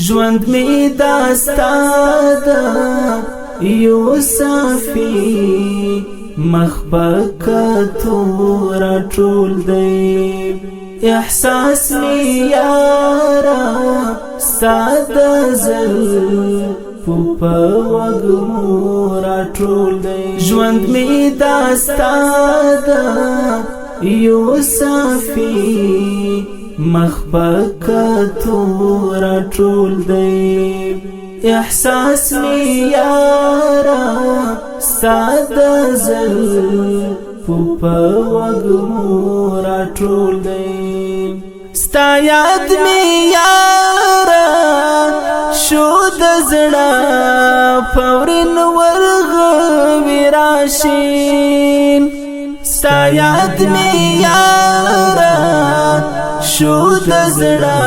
ژوند می داستا دا یو صافی مخبک تورا ټول دی احساس می یارا ساده زل پوپا وگمورا ټول دی ژوند می داستا دا یو صافی مخبک تورا ټول دی احساس می یارا ساده زل پوپا وگمورا ټول دی ستا یاد می یارا شو د زړه پورن ورغوي راشین ستا یاد می یارا شو د زړه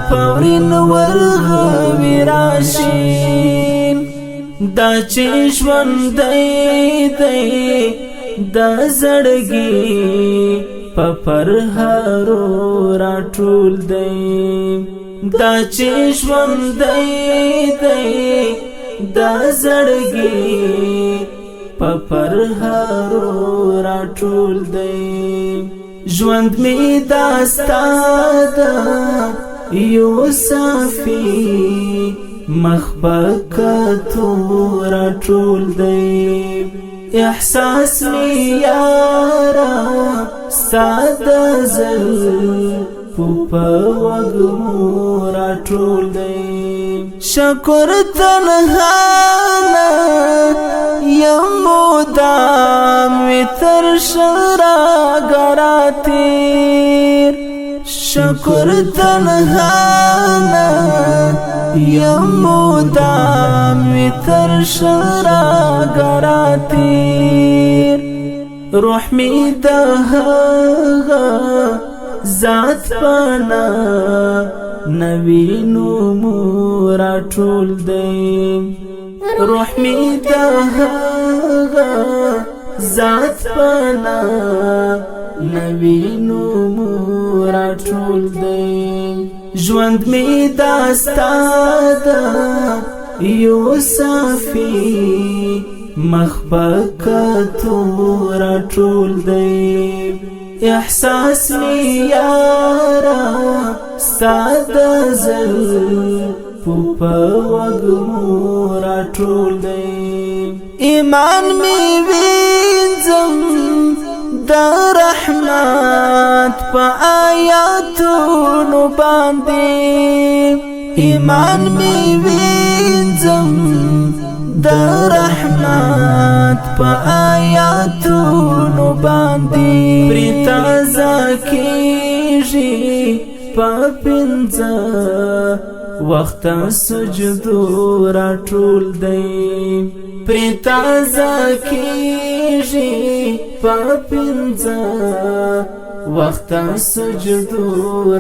پورن ورغوي راشین دا چې ژوند دی دا زړګي په پرهارو راټول دی دا چې ژوند دی دا زړګي په پرهارو راټول دی ژوند می داستا دا یو صافی مخبک تورا ټول دی احساس می یارا ساده زل پوپا وگمورا ټول دی شکر تنهانا یمو دام وی تر شرا گراتیر شکر تنهانا یمو دام وی تر شرا گراتیر روح می دهغا ذات پانا نوینو مورا ټول دی روح می دهغا ذات پانا نوینو مورا ټول دی ژوند می داستا دا یو صافی مخبک تورا ټول دی احساس می یارا ساده زل پوپا وگمورا ټول دی ایمان می وینځم دا رحمت پا آیاتونو باندې ایمان می وینځم دا رحمت پا آیاتونو باندې پریتا زکیږي پا پنځه وخت سجدو را ټول دی پریتا زکیږي پا پنځه وخت سجدو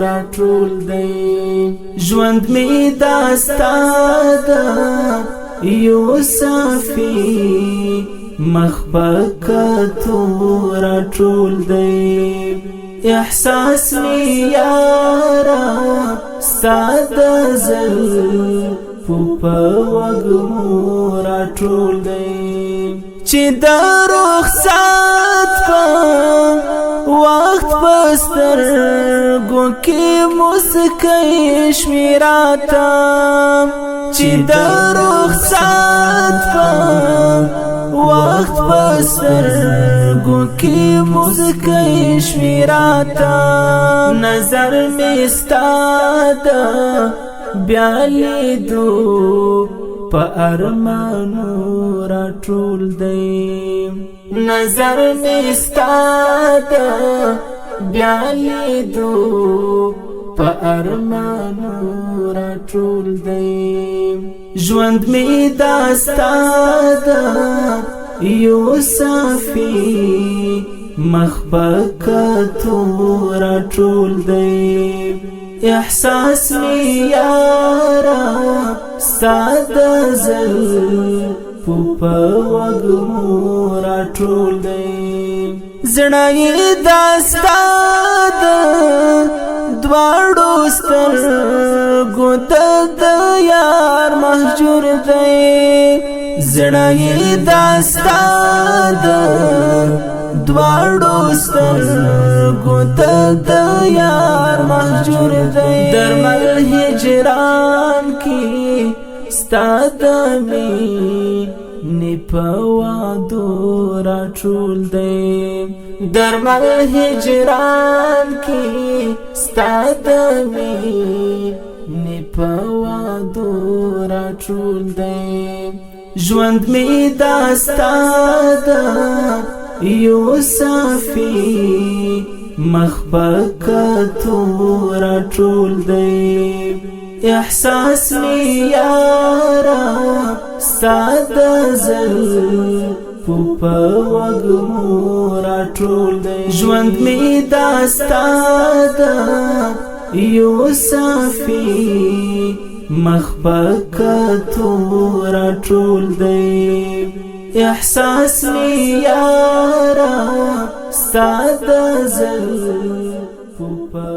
را ټول دی ژوند می داستا دا یو صافی مخبک تورا ټول دی احساس می یارا ساده زل پوپا وگمورا ټول دی چې دا رخصت په وخت پسترګو کې مسکۍ شمیراتا چې دا رخصت په وخت پسترګو کې مسکۍ شمیراتا نظر می ستاده بیا لیدو پا ارمانو را ټول دی نظر می ستاده بیا لیدو پا ارمانو را ټول دی ژوند می داستا دا یو صافی مخبک تورا ټول دی احساس می یارا ساده زل پوپا وگمورا ټول دی زړه داستا د دواړو سترګو ته د یار مهجور دی زړه یې دا ستا د دواړو سترګو ته د یار مهجور دی درمل هجران کې ستا د مینې په وعدو راټول دی درمل هجران کې ستا د مینې په وعدو راټول دی ژوند مې دا ستا د یو صافي مخ په کتو راټول دی احساس می یارا ستا د زلفو په وږمو راټول دی ژوند می دا ستا د یو صافي مخ په کتو راټول دی احساس می یارا ستا د زلفو په